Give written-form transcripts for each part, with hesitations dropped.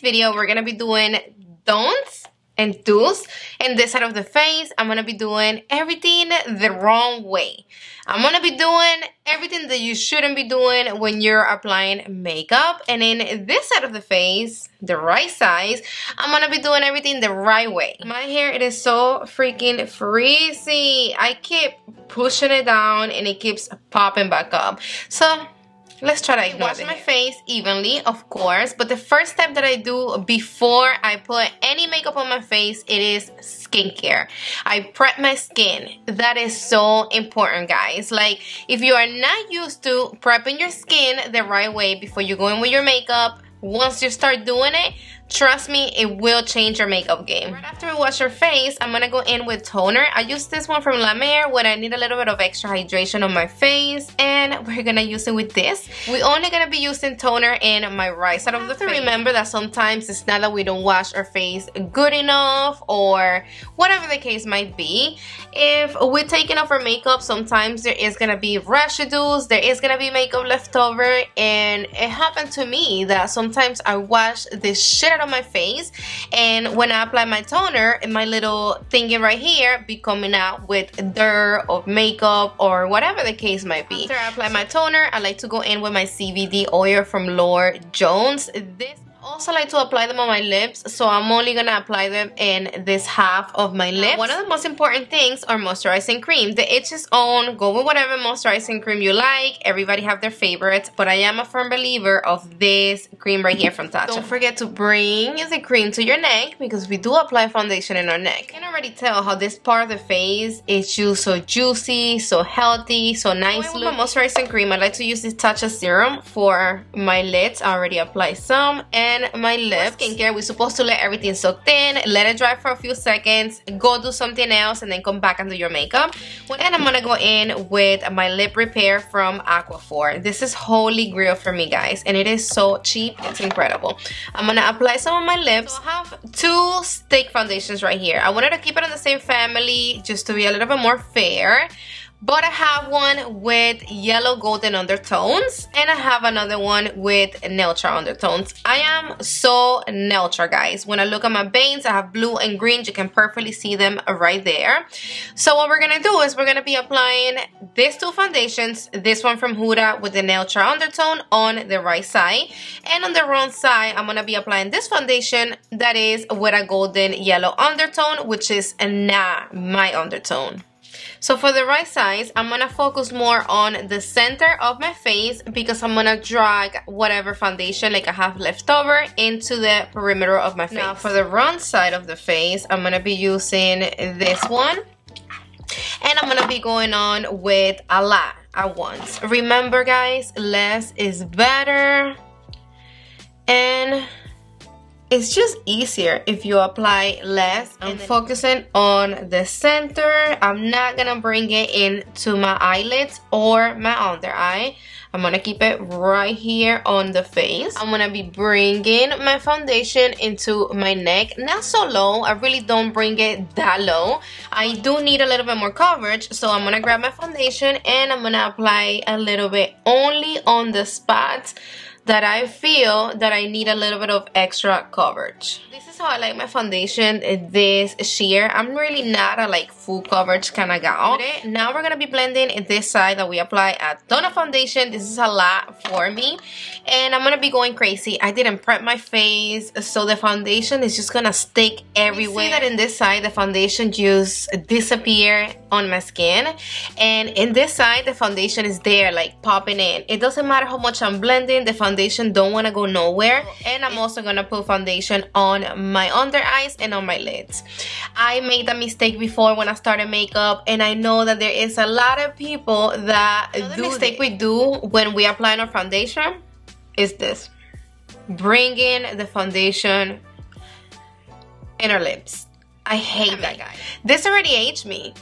video, we're gonna be doing don'ts and do's. In this side of the face, I'm gonna be doing everything the wrong way. I'm gonna be doing everything that you shouldn't be doing when you're applying makeup. And in this side of the face, the right side, I'm gonna be doing everything the right way. My hair, it is so freaking frizzy. I keep pushing it down and it keeps popping back up. So let's try to wash my face evenly, of course. But the first step that I do before I put any makeup on my face, it is skincare. I prep my skin. That is so important, guys. Like, if you are not used to prepping your skin the right way before you go in with your makeup, once you start doing it, trust me, it will change your makeup game. Right after we wash our face, I'm gonna go in with toner. I use this one from Glammm when I need a little bit of extra hydration on my face, and we're gonna use it with this. We're only gonna be using toner in my right side of the face. Remember that sometimes it's not that we don't wash our face good enough or whatever the case might be. If we're taking off our makeup, sometimes there is gonna be residues, there is gonna be makeup left over, and it happened to me that sometimes I wash this shit out of my face, and when I apply my toner, my little thingy right here be coming out with dirt or makeup or whatever the case might be. After I apply my toner, I like to go in with my CBD oil from Lord Jones. This also like to apply them on my lips, so I'm only gonna apply them in this half of my lips. One of the most important things are moisturizing cream. The each is own. Go with whatever moisturizing cream you like. Everybody have their favorites, but I am a firm believer of this cream right here from Tatcha. Don't forget to bring the cream to your neck, because we do apply foundation in our neck. You can already tell how this part of the face is just so juicy, so healthy, so nice. With my moisturizing cream, I like to use this Tatcha serum for my lids. I already applied some, and my lips. For skincare, we're supposed to let everything soak in, let it dry for a few seconds, go do something else, and then come back and do your makeup. And I'm gonna go in with my lip repair from Aquaphor. This is holy grail for me, guys, and it is so cheap, it's incredible. I'm gonna apply some on my lips. So I have two stick foundations right here. I wanted to keep it in the same family just to be a little bit more fair. But I have one with yellow golden undertones, and I have another one with neutral undertones. I am so neutral, guys. When I look at my veins, I have blue and green. You can perfectly see them right there. So what we're gonna do is we're gonna be applying these two foundations, this one from Huda with the neutral undertone on the right side, and on the wrong side, I'm gonna be applying this foundation that is with a golden yellow undertone, which is not my undertone. So for the right side, I'm gonna focus more on the center of my face, because I'm gonna drag whatever foundation like I have left over into the perimeter of my face. Now for the wrong side of the face, I'm gonna be using this one, and I'm gonna be going on with a lot at once. Remember, guys, less is better, and it's just easier if you apply less. I'm focusing on the center. I'm not gonna bring it into my eyelids or my under eye. I'm gonna keep it right here on the face. I'm gonna be bringing my foundation into my neck. Not so low. I really don't bring it that low. I do need a little bit more coverage, so I'm gonna grab my foundation and I'm gonna apply a little bit only on the spots that I feel that I need a little bit of extra coverage. This is how I like my foundation, this sheer. I'm really not a like full coverage kind of gal. Now we're gonna be blending this side that we apply a ton of foundation. This is a lot for me, and I'm gonna be going crazy. I didn't prep my face, so the foundation is just gonna stick everywhere. You see that in this side, the foundation just disappear on my skin, and in this side, the foundation is there, like popping in. It doesn't matter how much I'm blending, the foundation don't want to go nowhere. And I'm also gonna put foundation on my under eyes and on my lids. I made a mistake before when I started makeup, and I know that there is a lot of people that the mistake we do when we apply our foundation is this: bringing the foundation in our lips. I hate that, guy. This already aged me.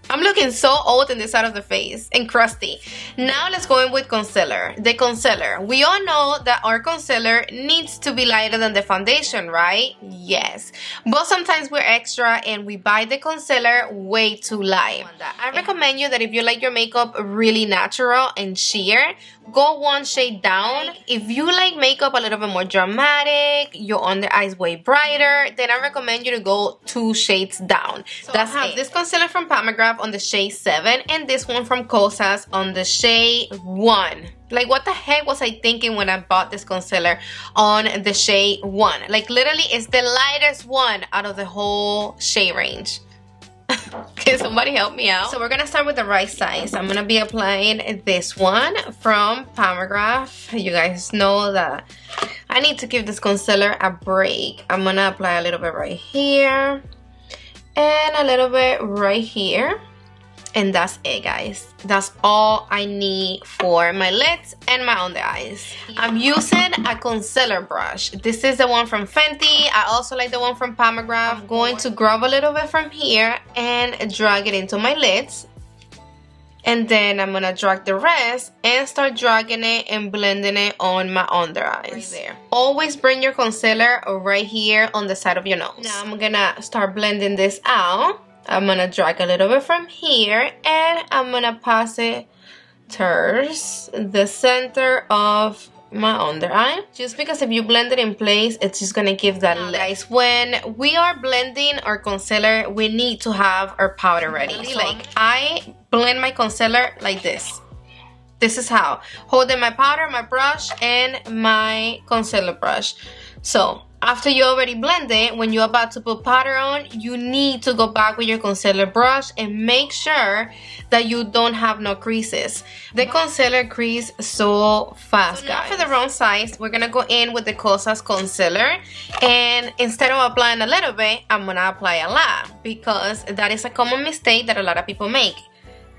I'm looking so old in this side of the face and crusty. Now let's go in with concealer. The concealer. We all know that our concealer needs to be lighter than the foundation, right? Yes. But sometimes we're extra and we buy the concealer way too light. I recommend you that if you like your makeup really natural and sheer, go one shade down. If you like makeup a little bit more dramatic, your under eyes way brighter, then I recommend you to go 2 shades down. So that's I have this concealer from Palmograph on the shade 7 and this one from Kosas on the shade 1. Like, what the heck was I thinking when I bought this concealer on the shade 1? Like, literally, it's the lightest one out of the whole shade range. Can somebody help me out? So we're gonna start with the right size. I'm gonna be applying this one from Palmograph. You guys know that I need to give this concealer a break. I'm gonna apply a little bit right here and a little bit right here, and that's it, guys. That's all I need for my lids and my under eyes. I'm using a concealer brush. This is the one from Fenty. I also like the one from Palmograph. I'm going to grab a little bit from here and drag it into my lids. And then I'm gonna drag the rest and start dragging it and blending it on my under eyes. Right there. Always bring your concealer right here on the side of your nose. Now I'm gonna start blending this out. I'm gonna drag a little bit from here and I'm gonna pass it towards the center of my under eye. Just because if you blend it in place, it's just gonna give that lift. Guys, when we are blending our concealer, we need to have our powder ready. So like, I blend my concealer like this. This is how. Holding my powder, my brush, and my concealer brush. So after you already blend it, when you're about to put powder on, you need to go back with your concealer brush and make sure that you don't have no creases. The concealer crease so fast, guys. Now for the wrong size, we're gonna go in with the Kosas concealer, and instead of applying a little bit, I'm gonna apply a lot, because that is a common mistake that a lot of people make.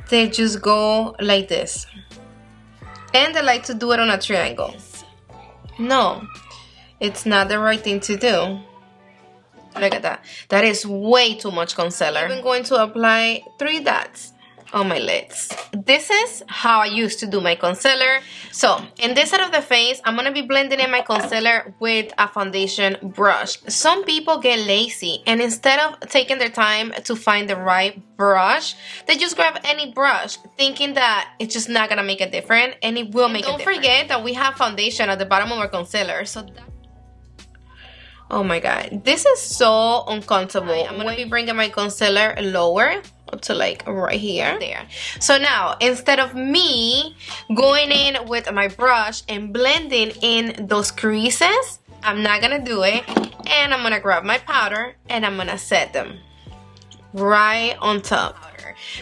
They just go like this, and they like to do it on a triangle. No. It's not the right thing to do. Look at that. That is way too much concealer. I'm going to apply 3 dots on my lids. This is how I used to do my concealer. So in this side of the face, I'm gonna be blending in my concealer with a foundation brush. Some people get lazy and instead of taking their time to find the right brush, they just grab any brush thinking that it's just not gonna make a difference, and it will make a difference. Don't forget that we have foundation at the bottom of our concealer, so oh my god, this is so uncomfortable. I'm gonna be bringing my concealer lower up to like right here. There. So now, instead of me going in with my brush and blending in those creases, I'm not gonna do it. And I'm gonna grab my powder and I'm gonna set them right on top.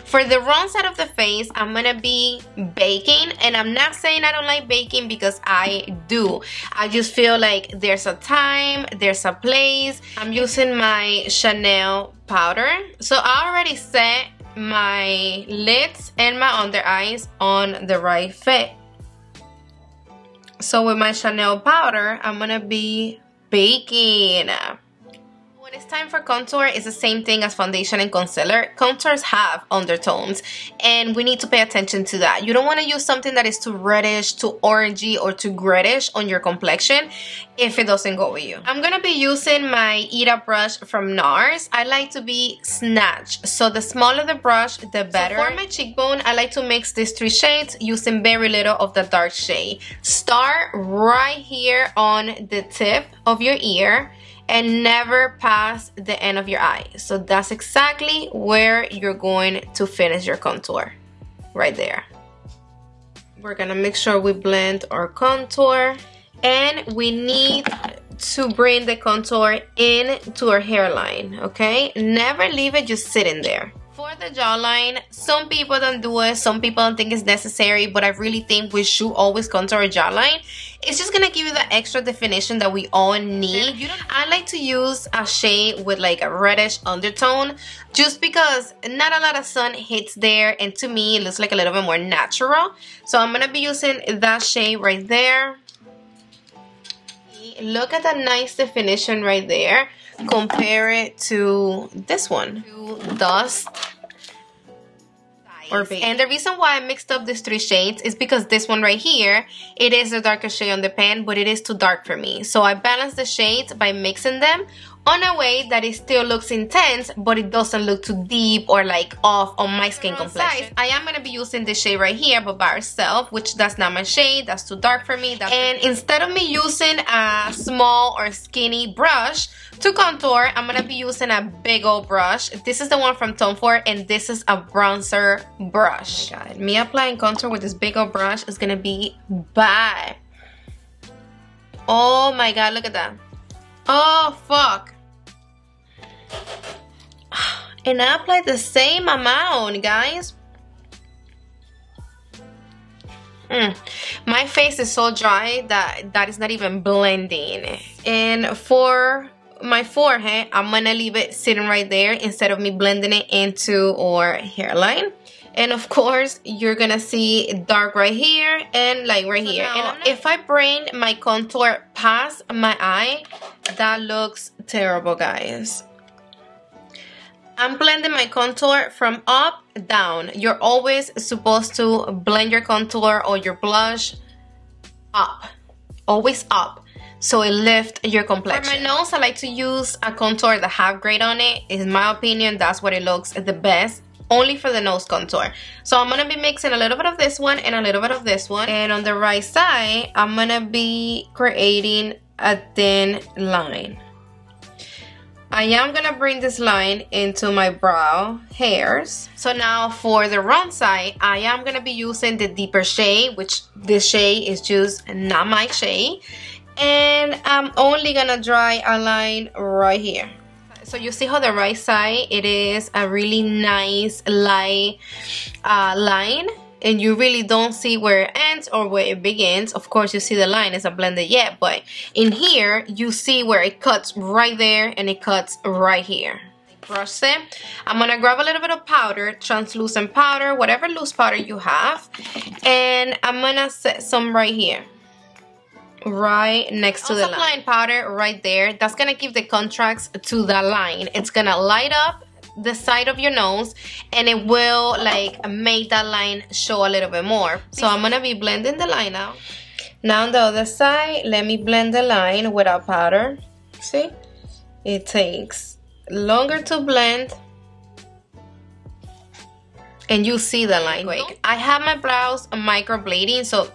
For the wrong side of the face, I'm gonna be baking, and I'm not saying I don't like baking because I do. I just feel like there's a time, there's a place. I'm using my Chanel powder. So I already set my lids and my under eyes on the right fit. So with my Chanel powder, I'm gonna be baking. When it's time for contour, it's the same thing as foundation and concealer. Contours have undertones, and we need to pay attention to that. You don't want to use something that is too reddish, too orangey, or too grayish on your complexion if it doesn't go with you. I'm going to be using my Ira brush from NARS. I like to be snatched, so the smaller the brush, the better. So for my cheekbone, I like to mix these 3 shades using very little of the dark shade. Start right here on the tip of your ear and never pass the end of your eye. So that's exactly where you're going to finish your contour, right there. We're gonna make sure we blend our contour, and we need to bring the contour into our hairline, okay? Never leave it just sitting there. For the jawline, some people don't do it, some people don't think it's necessary, but I really think we should always contour our jawline. It's just gonna give you the extra definition that we all need. I like to use a shade with like a reddish undertone, just because not a lot of sun hits there, and to me it looks like a little bit more natural. So I'm gonna be using that shade right there. Look at that nice definition right there. Compare it to this one. Dust or beige. And the reason why I mixed up these 3 shades is because this one right here, it is the darkest shade on the pan, but it is too dark for me. So I balanced the shades by mixing them on a way that it still looks intense, but it doesn't look too deep or like off on my skin complexion. I am gonna be using this shade right here, but by itself, which that's not my shade, that's too dark for me. And instead of me using a small or skinny brush to contour, I'm gonna be using a big old brush. This is the one from Tom Ford, and this is a bronzer brush. Oh my God. Me applying contour with this big old brush is gonna be bad. Oh my God, look at that. Oh fuck. And I applied the same amount, guys. My face is so dry that is not even blending. And for my forehead, I'm gonna leave it sitting right there instead of me blending it into our hairline. And of course, you're gonna see dark right here and light right here. And if I bring my contour past my eye, that looks terrible, guys. I'm blending my contour from up down. You're always supposed to blend your contour or your blush up. Always up. So it lifts your complexion. For my nose, I like to use a contour that have grade on it. In my opinion, that's what it looks the best. Only for the nose contour. So I'm going to be mixing a little bit of this one and a little bit of this one. And on the right side, I'm going to be creating a thin line. I am gonna bring this line into my brow hairs. So now for the wrong side, I am gonna be using the deeper shade, which this shade is just not my shade. And I'm only gonna draw a line right here. So you see how the right side, it is a really nice light line. And you really don't see where it ends or where it begins. Of course, you see the line isn't blended yet, but in here, you see where it cuts right there and it cuts right here. Brush it. I'm gonna grab a little bit of powder, translucent powder, whatever loose powder you have, and I'm gonna set some right here. Right next to the line. Applying powder right there. That's gonna give the contrast to the line. It's gonna light up the side of your nose and it will like make that line show a little bit more. So I'm gonna be blending the line out. Now on the other side, let me blend the line without powder. See? It takes longer to blend and you see the line quick. I have my brows microblading, so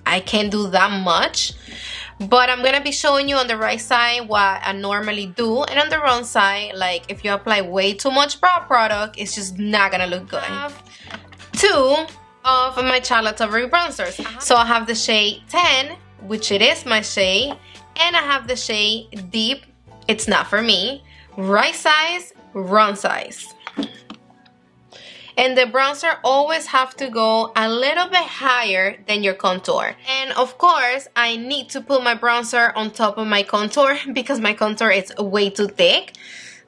I can't do that much. But I'm going to be showing you on the right side what I normally do. And on the wrong side, like if you apply way too much brow product, it's just not going to look good. I have 2 of my Charlotte Tilbury bronzers. So I have the shade 10, which it is my shade. And I have the shade Deep. It's not for me. Right size, wrong size. And the bronzer always have to go a little bit higher than your contour. And of course, I need to put my bronzer on top of my contour because my contour is way too thick.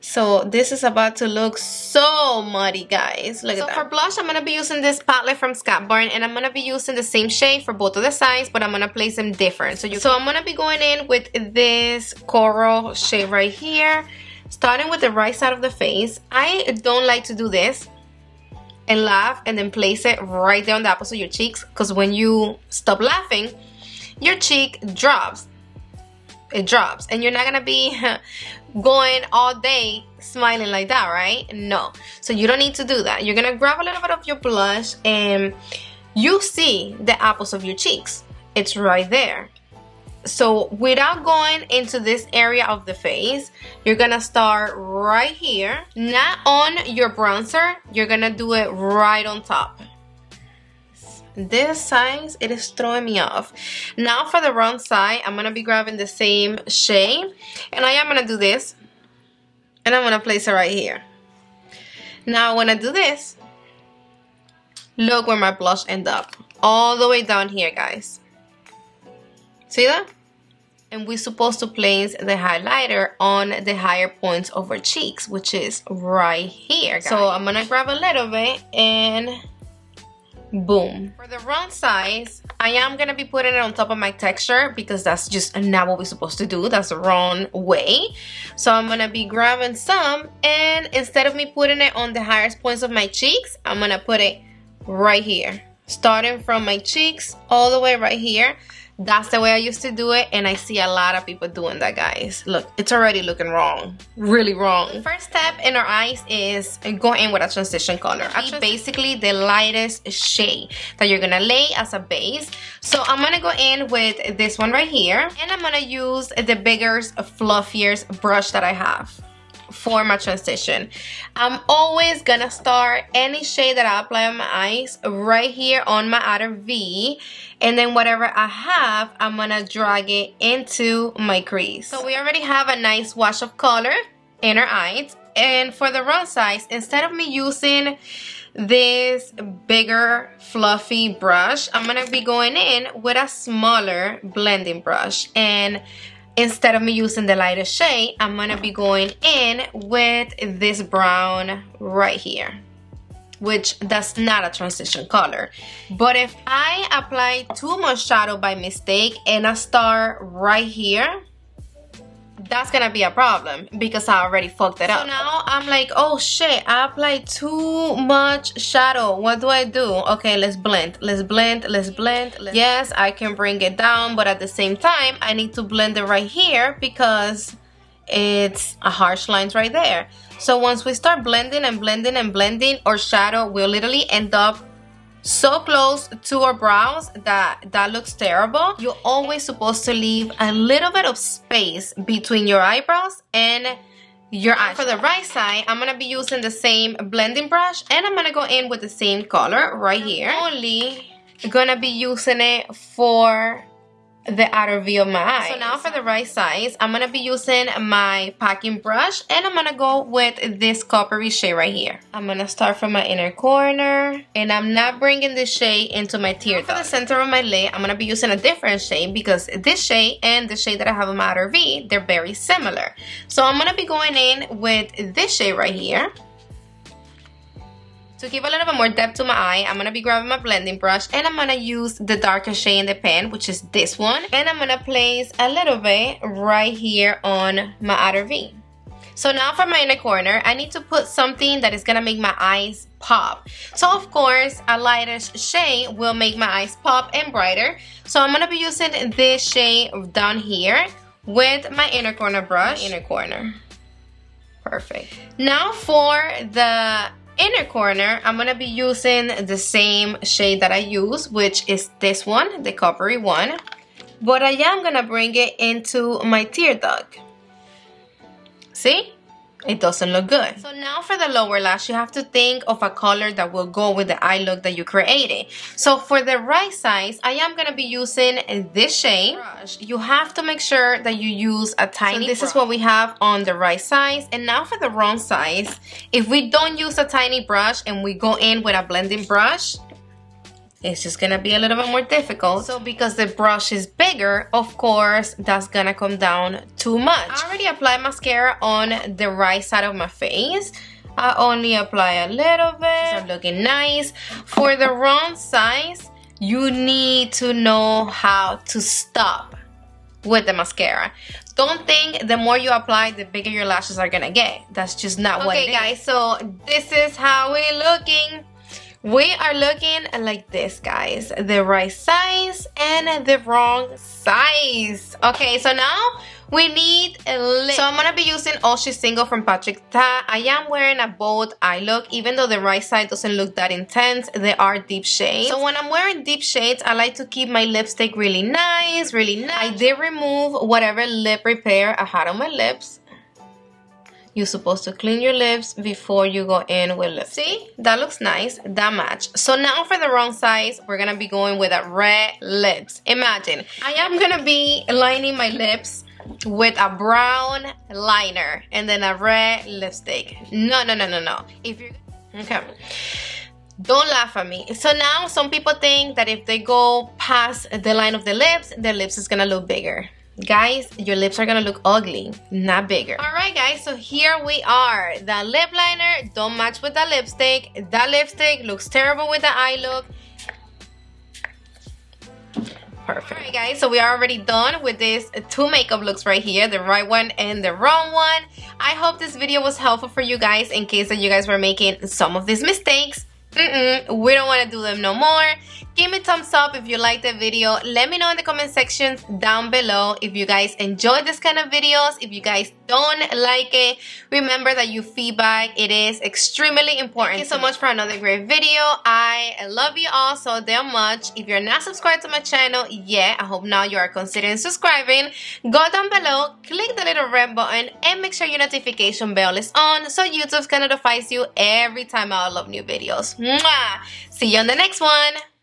So this is about to look so muddy, guys. Look at that. So for blush, I'm going to be using this palette from Scott Burn, and I'm going to be using the same shade for both of the sides, but I'm going to place them different. So I'm going to be going in with this coral shade right here, starting with the right side of the face. I don't like to do this and laugh and then place it right there on the apples of your cheeks, because when you stop laughing, your cheek drops. It drops, and you're not gonna be going all day smiling like that, right? No. So you don't need to do that. You're gonna grab a little bit of your blush and you see the apples of your cheeks. It's right there. So without going into this area of the face, you're gonna start right here, not on your bronzer. You're gonna do it right on top. This size, it is throwing me off. Now for the wrong side, I'm gonna be grabbing the same shade, and I am gonna do this, and I'm gonna place it right here. Now when I do this, look where my blush end up, all the way down here, guys. See that? And we're supposed to place the highlighter on the higher points of our cheeks, which is right here, guys. So I'm gonna grab a little bit and boom. For the wrong size, I am gonna be putting it on top of my texture because that's just not what we're supposed to do. That's the wrong way. So I'm gonna be grabbing some, and instead of me putting it on the highest points of my cheeks, I'm gonna put it right here, starting from my cheeks all the way right here. That's the way I used to do it, and I see a lot of people doing that, guys. Look, it's already looking wrong, really wrong. The first step in our eyes is go in with a transition color. Basically the lightest shade that you're gonna lay as a base. So I'm gonna go in with this one right here, and I'm gonna use the biggest, fluffiest brush that I have for my transition. I'm always gonna start any shade that I apply on my eyes right here on my outer V, and then whatever I have, I'm gonna drag it into my crease. So we already have a nice wash of color in our eyes, and for the round size, instead of me using this bigger fluffy brush, I'm gonna be going in with a smaller blending brush, and instead of me using the lightest shade, I'm gonna be going in with this brown right here, which that's not a transition color. But if I apply too much shadow by mistake and I start right here, that's gonna be a problem because I already fucked it up. So now I'm like, oh shit, I applied too much shadow. What do I do? Okay, let's blend, let's blend, let's blend. Yes, I can bring it down, but at the same time, I need to blend it right here because it's a harsh lines right there. So once we start blending and blending and blending, our shadow will literally end up so close to our brows that looks terrible. You're always supposed to leave a little bit of space between your eyebrows and your eyes. For the right side, I'm gonna be using the same blending brush, and I'm gonna go in with the same color right here. I'm only gonna be using it for the outer V of my eye. So now for the right size, I'm gonna be using my packing brush, and I'm gonna go with this coppery shade right here. I'm gonna start from my inner corner, and I'm not bringing this shade into my tear duct. For the center of my lid, I'm gonna be using a different shade because this shade and the shade that I have in my outer V, they're very similar. So I'm gonna be going in with this shade right here. To give a little bit more depth to my eye, I'm going to be grabbing my blending brush, and I'm going to use the darker shade in the pen, which is this one. And I'm going to place a little bit right here on my outer V. So now for my inner corner, I need to put something that is going to make my eyes pop. So of course, a lighter shade will make my eyes pop and brighter. So I'm going to be using this shade down here with my inner corner brush. Inner corner. Perfect. Now for the inner corner, I'm gonna be using the same shade that I use, which is this one, the coppery one, but I am gonna bring it into my tear duct. See? It doesn't look good. So now for the lower lash, you have to think of a color that will go with the eye look that you created. So for the right size, I am gonna be using this shade. You have to make sure that you use a tiny brush. This is what we have on the right size. And now for the wrong size, if we don't use a tiny brush and we go in with a blending brush, it's just gonna be a little bit more difficult. So because the brush is bigger, of course, that's gonna come down too much. I already applied mascara on the right side of my face. I only apply a little bit. Start looking nice. For the wrong size, you need to know how to stop with the mascara. Don't think the more you apply, the bigger your lashes are gonna get. That's just not what it is. Okay guys, so this is how we're looking. We are looking like this, guys. The right size and the wrong size. Okay, so now we need a lip. So I'm gonna be using All She's Single from Patrick Ta. I am wearing a bold eye look, even though the right side doesn't look that intense. They are deep shades. So when I'm wearing deep shades, I like to keep my lipstick really nice, really nice. I did remove whatever lip repair I had on my lips. You're supposed to clean your lips before you go in with lipstick. See? That looks nice. That match. So now for the wrong size, we're going to be going with a red lips. Imagine, I am going to be lining my lips with a brown liner and then a red lipstick. No. If you're... Okay. Don't laugh at me. So now some people think that if they go past the line of the lips is going to look bigger. Guys, your lips are gonna look ugly, not bigger. Alright guys, so here we are. The lip liner don't match with the lipstick. That lipstick looks terrible with the eye look. Perfect. Alright guys, so we are already done with these two makeup looks right here, the right one and the wrong one. I hope this video was helpful for you guys in case that you guys were making some of these mistakes. We don't want to do them no more. Give me a thumbs up if you liked the video. Let me know in the comment sections down below if you guys enjoy this kind of videos. If you guys don't like it, remember that your feedback, it is extremely important. Thank you so much for another great video. I love you all so damn much. If you're not subscribed to my channel yet, I hope now you are considering subscribing. Go down below, click the little red button, and make sure your notification bell is on so YouTube can notify you every time I upload new videos. Mwah! See you on the next one.